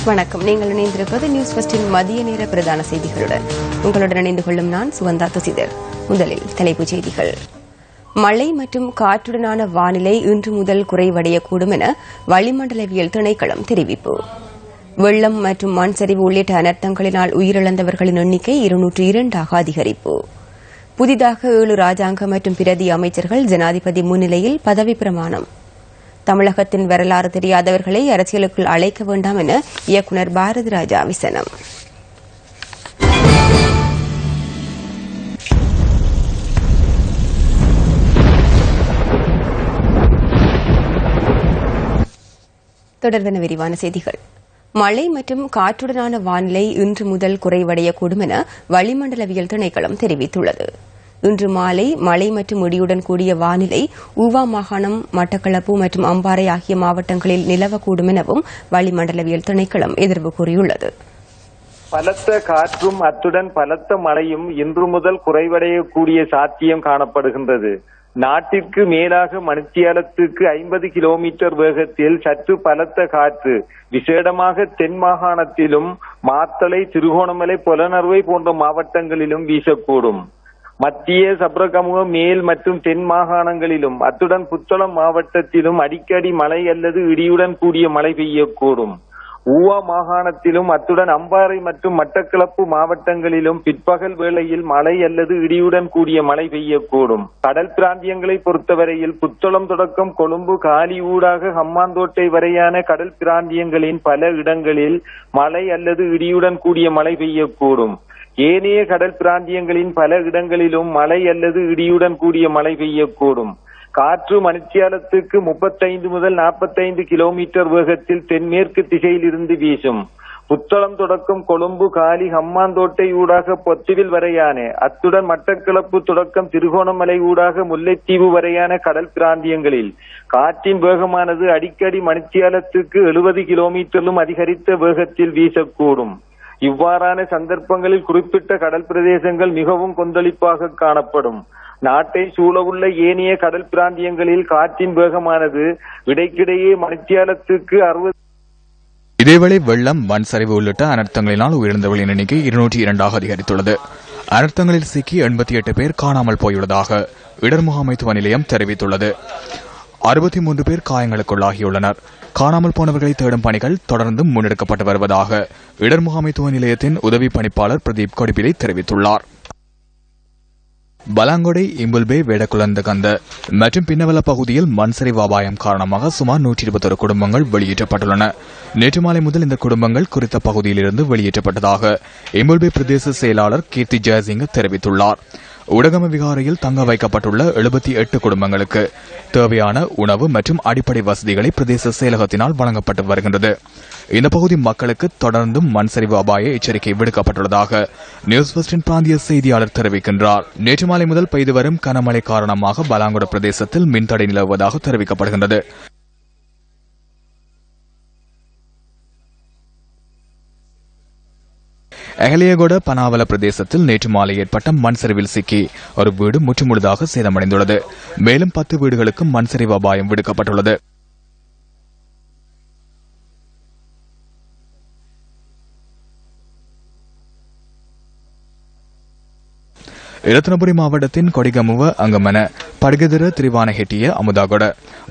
வணக்கம். நீங்கள் இணைந்திருப்பது நியூஸ் ஃபர்ஸ்டின் மதிய நேர பிரதான செய்திகளுடன். உங்களுடன் இணைந்து கொள்ளும் நான் சுகந்தா துசிதர். முதலில் தலைப்புச் செய்திகள். மழை மற்றும் காற்றுடனான வானிலை இன்று முதல் குறைவடையக்கூடும் என வளிமண்டலவியல் திணைக்களம் தெரிவிப்பு. வெள்ளம் மற்றும் மண் சரிவு உள்ளிட்ட அனர்த்தங்களினால் உயிரிழந்தவர்களின் எண்ணிக்கை 202 அதிகரிப்பு. புதிதாக 7 ராஜாங்க மற்றும் பிரதி அமைச்சர்கள் ஜனாதிபதி முன்னிலையில் பதவி பிரமாணம். தமிழகத்தின் வரலாறு தெரியாதவர்களை அரசியலுக்குள் அழைக்க வேண்டாம் என இயக்குநர் பாரதி ராஜா விசனம். தொடர்பான விரிவான செய்திகள். மழை மற்றும் காற்றுடனான வானிலை இன்று முதல் குறைவடையக்கூடும் என வளிமண்டலவியல் திணைக்களம் தெரிவித்துள்ளது. இன்று மாலை மழை மற்றும் இடியுடன் கூடிய வானிலை ஊவா மாகாணம், மட்டக்களப்பு மற்றும் அம்பாறை ஆகிய மாவட்டங்களில் நிலவக்கூடும் எனவும் வளிமண்டலவியல் திணைக்களம் எதிர்வு கூறியுள்ளது. பலத்த காற்றும் அத்துடன் பலத்த மழையும் இன்று முதல் குறைவடையக்கூடிய சாத்தியம் காணப்படுகின்றது. நாட்டிற்கு மேலாக மணித்தியாலத்துக்கு 50 கிலோமீட்டர் வேகத்தில் சற்று பலத்த காற்று விசேடமாக தென் மாகாணத்திலும் மாத்தளை, திருகோணமலை, பொலனறுவை போன்ற மாவட்டங்களிலும் வீசக்கூடும். மத்திய, சப்ரகமுக, மேல் மற்றும் தென் மாகாணங்களிலும் அத்துடன் புத்தளம் மாவட்டத்திலும் அடிக்கடி மழை அல்லது இடியுடன் கூடிய மழை பெய்யக்கூடும். ஊவா மாகாணத்திலும் அத்துடன் அம்பாறை மற்றும் மட்டக்களப்பு மாவட்டங்களிலும் பிற்பகல் வேளையில் மழை அல்லது இடியுடன் கூடிய மழை பெய்யக்கூடும். கடல் பிராந்தியங்களை பொறுத்தவரையில் புத்தளம் தொடக்கம் கொழும்பு, காலி ஊடாக ஹம்மாந்தோட்டை வரையான கடல் பிராந்தியங்களின் பல இடங்களில் மழை அல்லது இடியுடன் கூடிய மழை பெய்யக்கூடும். ஏனைய கடல் பிராந்தியங்களின் பல இடங்களிலும் மழை அல்லது இடியுடன் கூடிய மழை பெய்யக்கூடும். காற்று மணித்தியாலத்துக்கு 35 முதல் 45 கிலோமீட்டர் வேகத்தில் தென்மேற்கு திசையில் இருந்து வீசும். புத்தளம் தொடக்கம் கொழும்பு, காலி, ஹம்மாந்தோட்டை ஊடாக பொத்துவில் வரையான அத்துடன் மட்டக்களப்பு தொடக்கம் திருகோணமலை ஊடாக முல்லைத்தீவு வரையான கடல் பிராந்தியங்களில் காற்றின் வேகமானது அடிக்கடி மணித்தியாலத்துக்கு 70 கிலோமீட்டரிலும் அதிகரித்த வேகத்தில் வீசக்கூடும். இவ்வாறான சந்தர்ப்பங்களில் குறிப்பிட்ட கடல் பிரதேசங்கள் மிகவும் கொந்தளிப்பாக காணப்படும். நாட்டை சூழவுள்ள ஏனைய கடல் பிராந்தியங்களில் காற்றின் வேகமானது இடைக்கிடையே மணித்தியாலத்துக்கு 60. இதேவேளை வெள்ளம், மண் சரிவு உள்ளிட்ட அனர்த்தங்களினால் உயிரிழந்தவர்களின் எண்ணிக்கை 202 அதிகரித்துள்ளது. அனர்த்தங்களில் சிக்கி 88 பேர் காணாமல் போயுள்ளதாக இடர் முகாமைத்துவ நிலையம் தெரிவித்துள்ளது. 63 பேர் காயங்களுக்குள்ளாகியுள்ளனர். காணாமல் போனவர்களை தேடும் பணிகள் தொடர்ந்து முன்னெடுக்கப்பட்டு வருவதாக இடர் முகாமைத்துவ நிலையத்தின் உதவி பணிப்பாளர் பிரதீப் கொடிபிலை தெரிவித்துள்ளார். பலாங்கொடை, இம்புல்பே, வேடக்குளந்தகந்த மற்றும் பின்னவல பகுதியில் மண்சரிவு அபாயம் காரணமாக சுமார் 121 குடும்பங்கள் வெளியேற்றப்பட்டுள்ளன. நேற்று மாலை முதல் இந்த குடும்பங்கள் குறித்த பகுதியிலிருந்து வெளியேற்றப்பட்டதாக இம்புல்பே பிரதேச செயலாளர் கீர்த்தி ஜெயசிங்க தெரிவித்துள்ளார். உடகம விகாரையில் தங்க வைக்கப்பட்டுள்ள 78 குடும்பங்களுக்கு தேவையான உணவு மற்றும் அடிப்படை வசதிகளை பிரதேச செயலகத்தினால் வழங்கப்பட்டு வருகின்றது. இந்த பகுதி மக்களுக்கு தொடர்ந்தும் மண் சரிவு அபாய எச்சரிக்கை விடுக்கப்பட்டுள்ளதாக நியூஸ் ஃபர்ஸ்டின் பிராந்திய செய்தியாளர் தெரிவிக்கின்றார். நேற்று மாலை முதல் பெய்து வரும் கனமழை காரணமாக பலாங்குட பிரதேசத்தில் மின்தடை நிலவுவதாக தெரிவிக்கப்படுகின்றது. எகலியகொட பனாவல பிரதேசத்தில் நேற்று மாலை ஏற்பட்ட மண் சரிவில் சிக்கி ஒரு வீடு முற்றுமுழுதாக சேதமடைந்துள்ளது. மேலும் 10 வீடுகளுக்கு மண் சரிவு அபாயம் விடுக்கப்பட்டுள்ளது. இரத்தினபுரி மாவட்டத்தின் கொடிகமுவ, அங்கமன, படுகதிர, திரிவானஹெட்டிய, அமுதாகொட,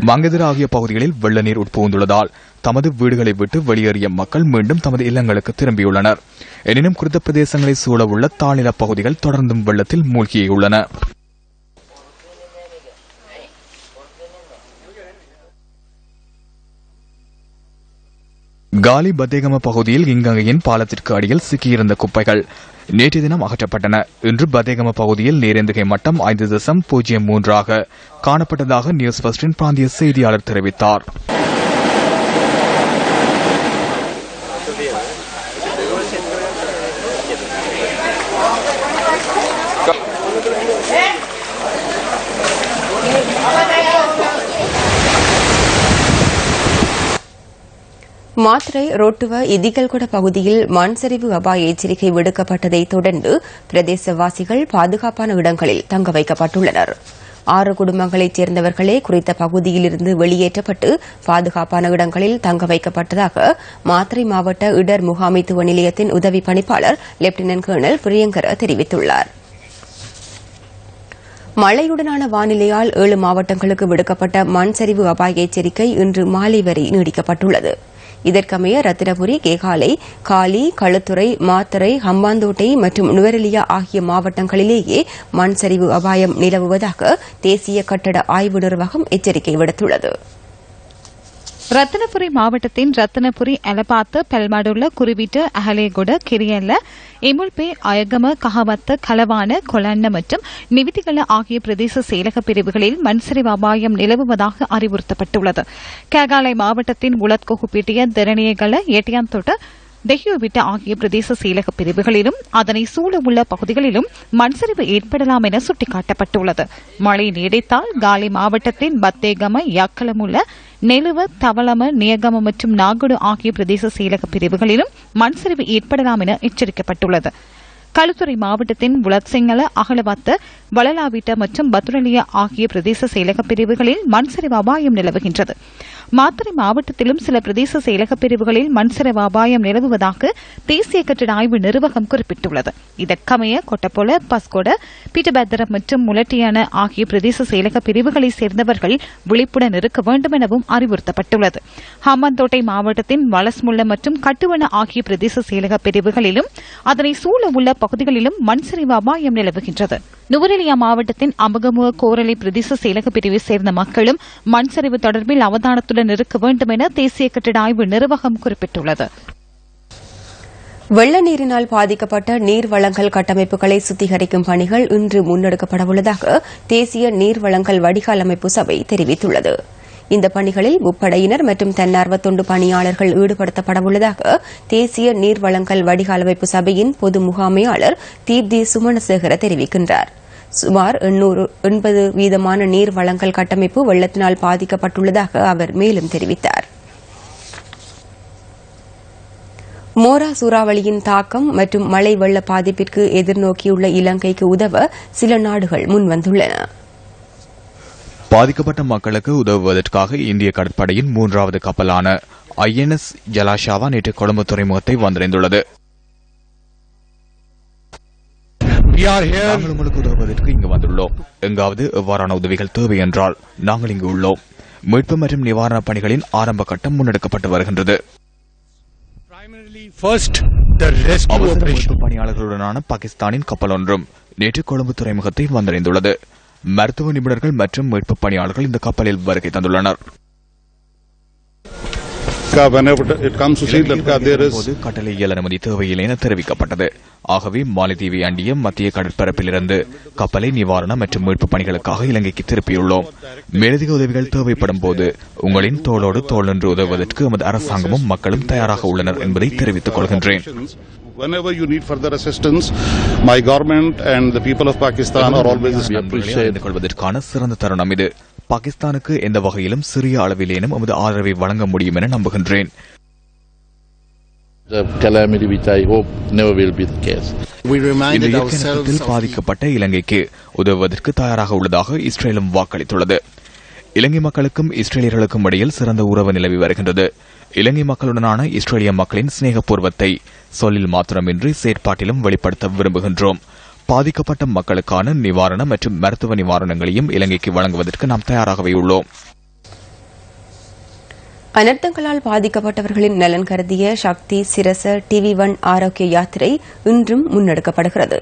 மங்கதிர ஆகிய பகுதிகளில் வெள்ள நீர் உட்புகுந்துள்ளதால் தமது வீடுகளை விட்டு வெளியேறிய மக்கள் மீண்டும் தமது இல்லங்களுக்கு திரும்பியுள்ளனர். எனினும் குறித்த பிரதேசங்களை சூழவுள்ள தாழ்நில பகுதிகள் தொடர்ந்தும் வெள்ளத்தில் மூழ்கியுள்ளன. காலி பத்தேகம பகுதியில் இங்கங்கையின் பாலத்திற்கு அடியில் சிக்கியிருந்த குப்பைகள் நேற்று தினம் அகற்றப்பட்டன. இன்று பத்தேகம பகுதியில் நீரேந்துகை மட்டம் 5.03 காணப்பட்டதாக நியூஸ் ஃபர்ஸ்டின் பிராந்திய செய்தியாளர் தெரிவித்தார். மாத்திரை, ரொட்டுவ, இதிகல்கொட பகுதியில் மண் சரிவு அபாய எச்சரிக்கை விடுக்கப்பட்டதை தொடர்ந்து பிரதேசவாசிகள் பாதுகாப்பான இடங்களில் தங்க வைக்கப்பட்டுள்ளனர். 6 குடும்பங்களைச் சேர்ந்தவர்களே குறித்த பகுதியிலிருந்து வெளியேற்றப்பட்டு பாதுகாப்பான இடங்களில் தங்க வைக்கப்பட்டதாக மாத்தறை மாவட்ட இடர் முகாமைத்துவ நிலையத்தின் உதவி பணிப்பாளர் லெப்டினன்ட் கர்னல் பிரியங்கர தெரிவித்துள்ளார். மழையுடனான வானிலையால் 7 மாவட்டங்களுக்கு விடுக்கப்பட்ட மண் சரிவு அபாய எச்சரிக்கை இன்று மாலை வரை நீடிக்கப்பட்டுள்ளது. இதற்கமைய ரத்தினபுரி, கேகாலை, காலி, களுத்துறை, மாத்தறை, ஹம்பாந்தோட்டை மற்றும் நுவரெலியா ஆகிய மாவட்டங்களிலேயே மண் சரிவு அபாயம் நிலவுவதாக தேசிய கட்டட ஆய்வு நிர்வாகம் எச்சரிக்கை விடுத்துள்ளது. ரத்தினபுரி மாவட்டத்தின் ரத்தினபுரி, அலபாத்த, பெல்மாடுள்ள, குருவிட்டு, அஹலேகொட, கிரியல்ல, இமுல்பே, அயகம, கஹவத்த, கலவான, கொலன்ன மற்றும் நிவிதிகள ஆகிய பிரதேச செயலக பிரிவுகளில் மண்சரிவு அபாயம் நிலவுவதாக அறிவுறுத்தப்பட்டுள்ளது. கேகாலை மாவட்டத்தின் உலத்கொகுப்பிட்டிய, திரணியகல, எட்டியாந்தோட்ட, தெஹியோவிட்ட ஆகிய பிரதேச செயலக பிரிவுகளிலும் அதனை சூழவுள்ள பகுதிகளிலும் மண்சரிவு ஏற்படலாம் என சுட்டிக்காட்டப்பட்டுள்ளது. மழை நீடித்தால் காலி மாவட்டத்தின் பத்தேகம, யக்கலமுள்ள, நெலுவ, தவளம, நியகம மற்றும் நாகடு ஆகிய பிரதேச செயலக பிரிவுகளிலும் மண்சரிவு ஏற்படலாம் என எச்சரிக்கப்பட்டுள்ளது. களுத்துறை மாவட்டத்தின் புலத்சிங்கல, அகலவத்த, வளலாவிட்ட மற்றும் பத்துரலியா ஆகிய பிரதேச செயலக பிரிவுகளில் மண்சரிவு அபாயம் நிலவுகின்றது. மாத்தறை மாவட்டத்திலும் சில பிரதேச செயலக பிரிவுகளில் மண்சரிவு அபாயம் நிலவுவதாக தேசிய கட்டட ஆய்வு நிர்வாகம் குறிப்பிட்டுள்ளது. இதற்கமைய கொட்டப்பொல, பஸ்கொட, பீட்டபத்திரம் மற்றும் முலட்டியான ஆகிய பிரதேச செயலக பிரிவுகளை சேர்ந்தவர்கள் விழிப்புடன் இருக்க வேண்டும் எனவும் அறிவுறுத்தப்பட்டுள்ளது. ஹம்பாந்தோட்டை மாவட்டத்தின் வலஸ்முல்ல மற்றும் கட்டுவன ஆகிய பிரதேச செயலக பிரிவுகளிலும் அதனை சூழ உள்ள பகுதிகளிலும் மண்சரிவு அபாயம் நிலவுகின்றது. நுவரெலியா மாவட்டத்தின் அமகமுக, கோரளை பிரதேச செயலக பிரிவை சேர்ந்த மக்களும் மண்சரிவு தொடர்பில் அவதானத்துடன் இருக்க வேண்டும் என தேசிய கட்டட ஆய்வு நிர்வாகம் குறிப்பிட்டுள்ளது. வெள்ள நீரினால் பாதிக்கப்பட்ட நீர் வழங்கல் கட்டமைப்புகளை சுத்திகரிக்கும் பணிகள் இன்று முன்னெடுக்கப்படவுள்ளதாக தேசிய நீர் வழங்கல் வடிகால் அமைப்பு சபை தெரிவித்துள்ளது. இந்த பணிகளில் முப்படையினர் மற்றும் தன்னார்வ தொண்டு பணியாளர்கள் ஈடுபடுத்தப்படவுள்ளதாக தேசிய நீர் வழங்கல் வடிகால் அமைப்பு சபையின் பொது முகாமையாளர் தீப்தி சுமணசேகர தெரிவிக்கின்றார். சுமார் 80% நீர் வழங்கல் கட்டமைப்பு வெள்ளத்தினால் பாதிக்கப்பட்டுள்ளதாக அவர் மேலும் தெரிவித்தார். மோரா சூறாவளியின் தாக்கம் மற்றும் மழை வெள்ள பாதிப்பிற்கு எதிர்நோக்கியுள்ள இலங்கைக்கு உதவ சில நாடுகள் முன்வந்துள்ளன. பாதிக்கப்பட்ட மக்களுக்கு உதவுவதற்காக இந்திய கடற்படையின் 3வது கப்பலான INS ஜலாஷாவா நேற்று கொழும்பு துறைமுகத்தை வந்தடைந்துள்ளது. நாங்கள் உங்களுக்கு உதவுவதற்கு இங்கு வந்துள்ளோம். எங்காவது எவ்வாறான உதவிகள் தேவை என்றால் நாங்கள் இங்கு உள்ளோம். மீட்பு மற்றும் நிவாரணப் பணிகளின் ஆரம்ப கட்டம் முன்னெடுக்கப்பட்டு வருகின்றது. அவசர மீட்பு பணியாளர்களுடனான பாகிஸ்தானின் கப்பல் ஒன்றும் நேற்று கொழும்பு துறைமுகத்தை வந்தடைந்துள்ளது. மருத்துவ நிபுணர்கள் மற்றும் மீட்பு பணியாளர்கள் இந்த கப்பலில் வருகை தந்துள்ளனர். கடலியல் அனுமதி தேவையில்லை என தெரிவிக்கப்பட்டது. ஆகவே மாலைதீவை அண்டிய மத்திய கடற்பரப்பிலிருந்து கப்பலை நிவாரண மற்றும் மீட்பு பணிகளுக்காக இலங்கைக்கு திருப்பியுள்ளோம். மேலதிக உதவிகள் தேவைப்படும் போது உங்களின் தோளோடு தோள் நின்று உதவுவதற்கு எமது அரசாங்கமும் மக்களும் தயாராக உள்ளனர் என்பதை தெரிவித்துக் கொள்கின்றேன். Whenever you need further assistance, my government and the people of Pakistan are always அறிந்து கொள்வதற்கான சிறந்த தருணம் இது. பாகிஸ்தானுக்கு எந்த வகையிலும் சிறிய அளவிலேனும் எமது ஆதரவை வழங்க முடியும் என நம்புகின்றேன். இந்த இயற்கை பாதிக்கப்பட்ட இலங்கைக்கு உதவுவதற்கு தயாராக உள்ளதாக இஸ்ரேலும் வாக்களித்துள்ளது. இலங்கை மக்களுக்கும் இஸ்ரேலியர்களுக்கும் இடையில் சிறந்த உறவு நிலவி வருகின்றது. இலங்கை மக்களுடனான இஸ்ரேலிய மக்களின் சிநேகபூர்வத்தை சொல்லில் மாத்திரமின்றி செயற்பாட்டிலும் வெளிப்படுத்த விரும்புகின்றோம். பாதிக்கப்பட்ட மக்களுக்கான நிவாரண மற்றும் மருத்துவ நிவாரணங்களையும் இலங்கைக்கு வழங்குவதற்கு நாம் தயாராகவே உள்ளோம். அனர்த்தங்களால் பாதிக்கப்பட்டவர்களின் நலன் கருதிய சக்தி சிரச TV1 ஆரோக்கிய யாத்திரை இன்றும் முன்னெடுக்கப்படுகிறது.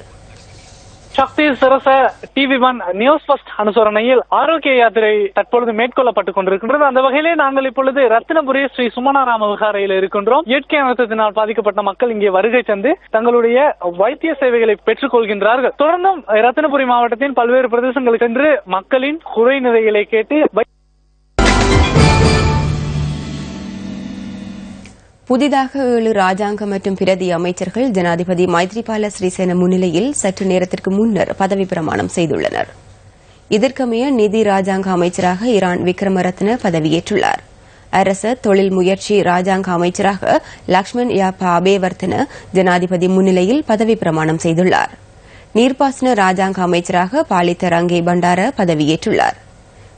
சக்தி சிரச TV1 நியூஸ் ஃபர்ஸ்ட் அனுசரணையில் ஆரோக்கிய யாத்திரை தற்பொழுது மேற்கொள்ளப்பட்டுக் கொண்டிருக்கின்றது. அந்த வகையிலே நாங்கள் இப்பொழுது ரத்தினபுரி ஸ்ரீ சுமணாராம விகாரையில் இருக்கின்றோம். இயற்கை அனர்த்தத்தினால் பாதிக்கப்பட்ட மக்கள் இங்கே வருகை தந்து தங்களுடைய வைத்திய சேவைகளை பெற்றுக் கொள்கின்றார்கள். தொடர்ந்தும் ரத்தினபுரி மாவட்டத்தின் பல்வேறு பிரதேசங்களுக்கு சென்று மக்களின் குறை நிறைகளை கேட்டு புதிதாக 7 ராஜாங்க மற்றும் பிரதி அமைச்சர்கள் ஜனாதிபதி மைத்ரிபால சிறிசேன முன்னிலையில் சற்று நேரத்திற்கு முன்னர் பதவி பிரமாணம் செய்துள்ளனர். இதற்கமைய நிதி ராஜாங்க அமைச்சராக இரான் விக்ரமரத்ன பதவியேற்றுள்ளார். அரச தொழில் முயற்சி ராஜாங்க அமைச்சராக லக்ஷ்மண் யாப்பா அபேவர்த்தன ஜனாதிபதி முன்னிலையில் பதவி பிரமாணம் செய்துள்ளார். நீர்ப்பாசன ராஜாங்க அமைச்சராக பாலித்த ரங்கே பண்டார பதவியேற்றுள்ளார்.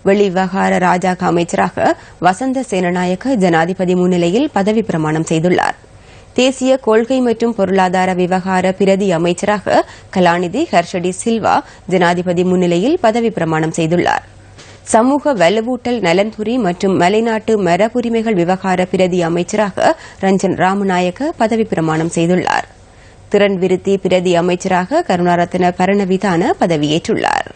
வெளிவிவகார ராஜாங்க அமைச்சராக வசந்த சேனநாயக்க ஜனாதிபதி முன்னிலையில் பதவி பிரமாணம் செய்துள்ளார். தேசிய கொள்கை மற்றும் பொருளாதார விவகார பிரதி அமைச்சராக கலாநிதி ஹர்ஷடி சில்வா ஜனாதிபதி முன்னிலையில் பதவி பிரமாணம் செய்துள்ளார். சமூக வலுவூட்டல் நலன்புரி மற்றும் மலைநாட்டு மரபுரிமைகள் விவகார பிரதி அமைச்சராக ரஞ்சன் ராமநாயக்க பதவி பிரமாணம் செய்துள்ளார். திறன் விருத்தி பிரதி அமைச்சராக கருணாரத்ன பரணவிதான பதவியேற்றுள்ளார்.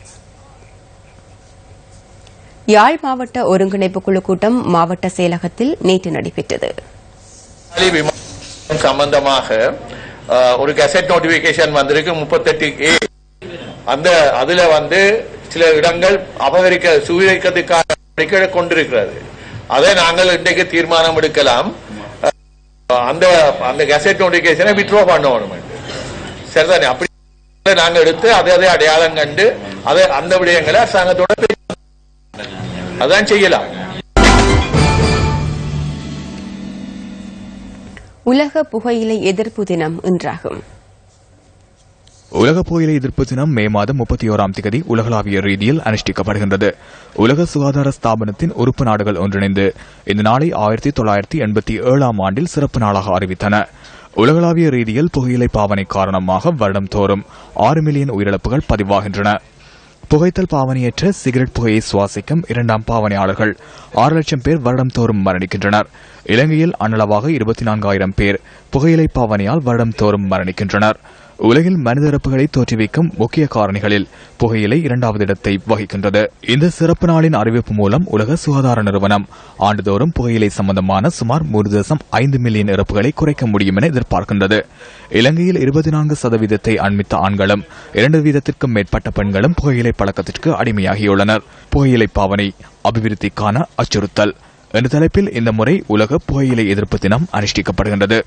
யாழ் மாவட்ட ஒருங்கிணைப்பு குழு கூட்டம் மாவட்ட செயலகத்தில் நேற்று நடைபெற்றது. சம்பந்தமாக ஒரு கெசட் நோட்டிபிகேஷன் வந்திருக்கு 38A. அதுல சில இடங்கள் சுவீகரிக்கிறதுக்கான கொண்டிருக்கிறது. அதை நாங்கள் இன்றைக்கு தீர்மானம் எடுக்கலாம். அந்த கெசட் நோட்டிபிகேஷனை வித்ட்ரா பண்ணணும். சரிதானே? அப்படி நாங்கள் எடுத்து அதை அடையாளம் கண்டு அந்த விடயங்களை அரசாங்கத்தோட அதான் செய்யலாம். உலக புகையிலை எதிர்ப்பு தினம் இன்றாகும். உலக புகையிலை எதிர்ப்பு தினம் மே மாதம் 31ஆம் தேதி உலகளாவிய ரீதியில் அனுஷ்டிக்கப்படுகின்றது. உலக சுகாதார ஸ்தாபனத்தின் உறுப்பு நாடுகள் ஒன்றிணைந்து இந்த நாளை 1987ஆம் ஆண்டில் சிறப்பு நாளாக அறிவித்தன. உலகளாவிய ரீதியில் புகையிலை பாவனை காரணமாக வருடம்தோறும் 6 மில்லியன் உயிரிழப்புகள் பதிவாகின்றன. புகைத்தல் பாவனையற்ற சிகரெட் புகையை சுவாசிக்கும் 2ஆம் பாவனையாளர்கள் 6 லட்சம் பேர் வருடம்தோறும் மரணிக்கின்றனர். இலங்கையில் அன்னளவாக 24,000 பேர் புகையிலை பாவனையால் வருடம்தோறும் மரணிக்கின்றனர். உலகில் மனித இறப்புகளை தோற்றுவிக்கும் முக்கிய காரணிகளில் புகையிலை 2வது இடத்தை வகிக்கின்றது. இந்த சிறப்பு நாளின் அறிவிப்பு மூலம் உலக சுகாதார நிறுவனம் ஆண்டுதோறும் புகையிலை சம்பந்தமான சுமார் 3.5 மில்லியன் இறப்புகளை குறைக்க முடியும் என எதிர்பார்க்கின்றது. இலங்கையில் 24% அண்மித்த ஆண்களும் 2% மேற்பட்ட பெண்களும் புகையிலை பழக்கத்திற்கு அடிமையாகியுள்ளனர். புகையிலை பாவனை அபிவிருத்திக்கான அச்சுறுத்தல் என்ற தலைப்பில் இந்த முறை உலக புகையிலை எதிர்ப்பு தினம் அனுஷ்டிக்கப்படுகின்றது.